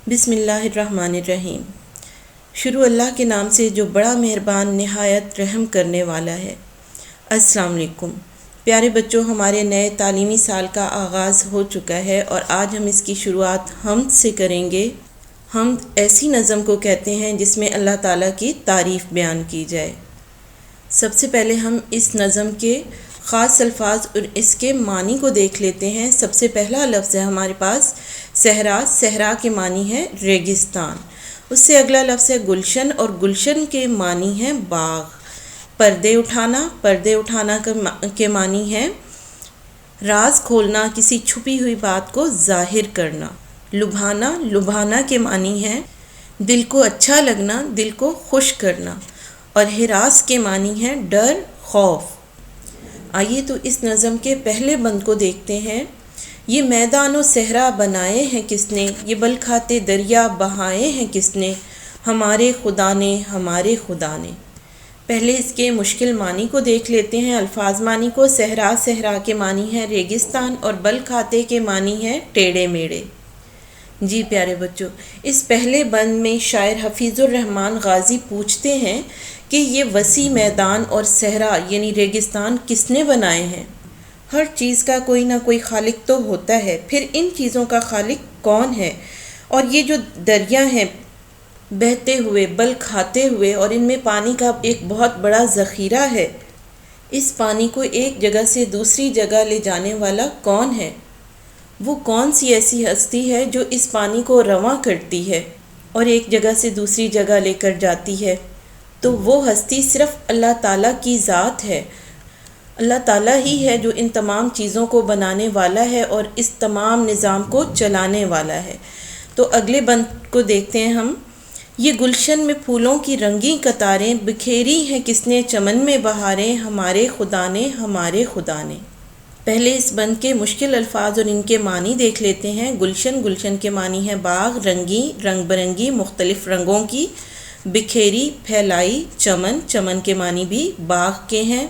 بسم اللہ الرحمن الرحیم۔ شروع اللہ کے نام سے جو بڑا مہربان نہایت رحم کرنے والا ہے۔ السلام علیکم پیارے بچوں، ہمارے نئے تعلیمی سال کا آغاز ہو چکا ہے اور آج ہم اس کی شروعات حمد سے کریں گے۔ حمد ایسی نظم کو کہتے ہیں جس میں اللہ تعالیٰ کی تعریف بیان کی جائے۔ سب سے پہلے ہم اس نظم کے خاص الفاظ اور اس کے معنی کو دیکھ لیتے ہیں۔ سب سے پہلا لفظ ہے ہمارے پاس صحرا۔ صحرا کے معنی ہے ریگستان۔ اس سے اگلا لفظ ہے گلشن، اور گلشن کے معنی ہے باغ۔ پردے اٹھانا۔ پردے اٹھانا کے معنی ہے راز کھولنا، کسی چھپی ہوئی بات کو ظاہر کرنا۔ لبھانا۔ لبھانا کے معنی ہے دل کو اچھا لگنا، دل کو خوش کرنا۔ اور ہراس کے معنی ہے ڈر، خوف۔ آئیے تو اس نظم کے پہلے بند کو دیکھتے ہیں۔ یہ میدان و صحرا بنائے ہیں کس نے، یہ بل کھاتے دریا بہائے ہیں کس نے، ہمارے خدا نے، ہمارے خدا نے۔ پہلے اس کے مشکل معنی کو دیکھ لیتے ہیں، الفاظ معنی کو۔ صحرا، صحرا کے معنی ہے ریگستان، اور بل کھاتے کے معنی ہے ٹیڑے میڑے۔ جی پیارے بچوں، اس پہلے بند میں شاعر حفیظ الرحمن غازی پوچھتے ہیں کہ یہ وسیع میدان اور صحرا یعنی ریگستان کس نے بنائے ہیں؟ ہر چیز کا کوئی نہ کوئی خالق تو ہوتا ہے، پھر ان چیزوں کا خالق کون ہے؟ اور یہ جو دریا ہیں بہتے ہوئے، بل کھاتے ہوئے، اور ان میں پانی کا ایک بہت بڑا ذخیرہ ہے، اس پانی کو ایک جگہ سے دوسری جگہ لے جانے والا کون ہے؟ وہ کون سی ایسی ہستی ہے جو اس پانی کو رواں کرتی ہے اور ایک جگہ سے دوسری جگہ لے کر جاتی ہے؟ تو وہ ہستی صرف اللہ تعالیٰ کی ذات ہے۔ اللہ تعالیٰ ہی ہے جو ان تمام چیزوں کو بنانے والا ہے اور اس تمام نظام کو چلانے والا ہے۔ تو اگلے بند کو دیکھتے ہیں ہم۔ یہ گلشن میں پھولوں کی رنگی قطاریں، بکھیری ہیں کس نے چمن میں بہاریں، ہمارے خدا نے، ہمارے خدا نے۔ پہلے اس بند کے مشکل الفاظ اور ان کے معنی دیکھ لیتے ہیں۔ گلشن، گلشن کے معنی ہے باغ، رنگی، رنگ برنگی مختلف رنگوں کی، بکھیری، پھیلائی، چمن، چمن کے معنی بھی باغ کے ہیں۔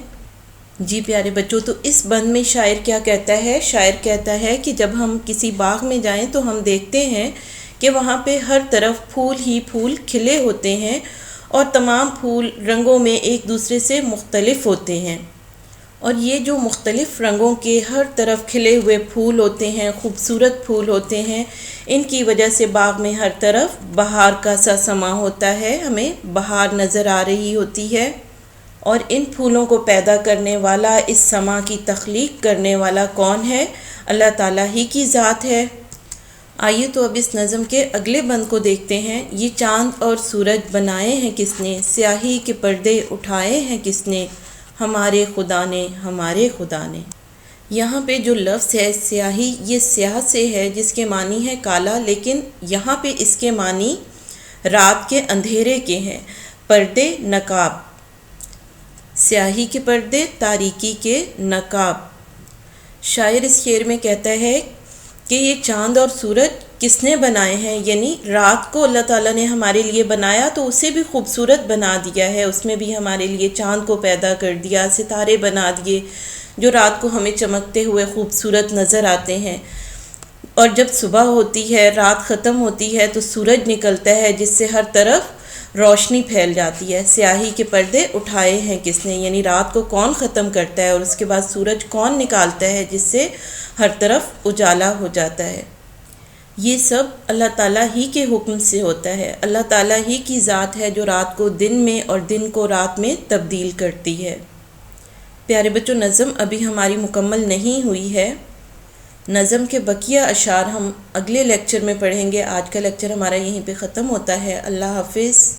جی پیارے بچوں، تو اس بند میں شاعر کیا کہتا ہے؟ شاعر کہتا ہے کہ جب ہم کسی باغ میں جائیں تو ہم دیکھتے ہیں کہ وہاں پہ ہر طرف پھول ہی پھول کھلے ہوتے ہیں، اور تمام پھول رنگوں میں ایک دوسرے سے مختلف ہوتے ہیں۔ اور یہ جو مختلف رنگوں کے ہر طرف کھلے ہوئے پھول ہوتے ہیں، خوبصورت پھول ہوتے ہیں، ان کی وجہ سے باغ میں ہر طرف بہار کا سا سما ہوتا ہے، ہمیں بہار نظر آ رہی ہوتی ہے۔ اور ان پھولوں کو پیدا کرنے والا، اس سما کی تخلیق کرنے والا کون ہے؟ اللہ تعالیٰ ہی کی ذات ہے۔ آئیے تو اب اس نظم کے اگلے بند کو دیکھتے ہیں۔ یہ چاند اور سورج بنائے ہیں کس نے، سیاہی کے پردے اٹھائے ہیں کس نے، ہمارے خدا نے، ہمارے خدا نے۔ یہاں پہ جو لفظ ہے سیاہی، یہ سیاہ سے ہے جس کے معنی ہے کالا، لیکن یہاں پہ اس کے معنی رات کے اندھیرے کے ہیں۔ پردے، نقاب، سیاہی کے پردے، تاریکی کے نقاب۔ شاعر اس شعر میں کہتا ہے کہ یہ چاند اور سورج کس نے بنائے ہیں، یعنی رات کو اللہ تعالیٰ نے ہمارے لیے بنایا تو اسے بھی خوبصورت بنا دیا ہے، اس میں بھی ہمارے لیے چاند کو پیدا کر دیا، ستارے بنا دیے جو رات کو ہمیں چمکتے ہوئے خوبصورت نظر آتے ہیں۔ اور جب صبح ہوتی ہے، رات ختم ہوتی ہے، تو سورج نکلتا ہے جس سے ہر طرف روشنی پھیل جاتی ہے۔ سیاہی کے پردے اٹھائے ہیں کس نے، یعنی رات کو کون ختم کرتا ہے اور اس کے بعد سورج کون نکالتا ہے جس سے ہر طرف اجالا ہو جاتا ہے۔ یہ سب اللہ تعالیٰ ہی کے حکم سے ہوتا ہے۔ اللہ تعالیٰ ہی کی ذات ہے جو رات کو دن میں اور دن کو رات میں تبدیل کرتی ہے۔ پیارے بچوں، نظم ابھی ہماری مکمل نہیں ہوئی ہے۔ نظم کے بقیہ اشعار ہم اگلے لیکچر میں پڑھیں گے۔ آج کا لیکچر ہمارا یہیں پہ ختم ہوتا ہے۔ اللہ حافظ۔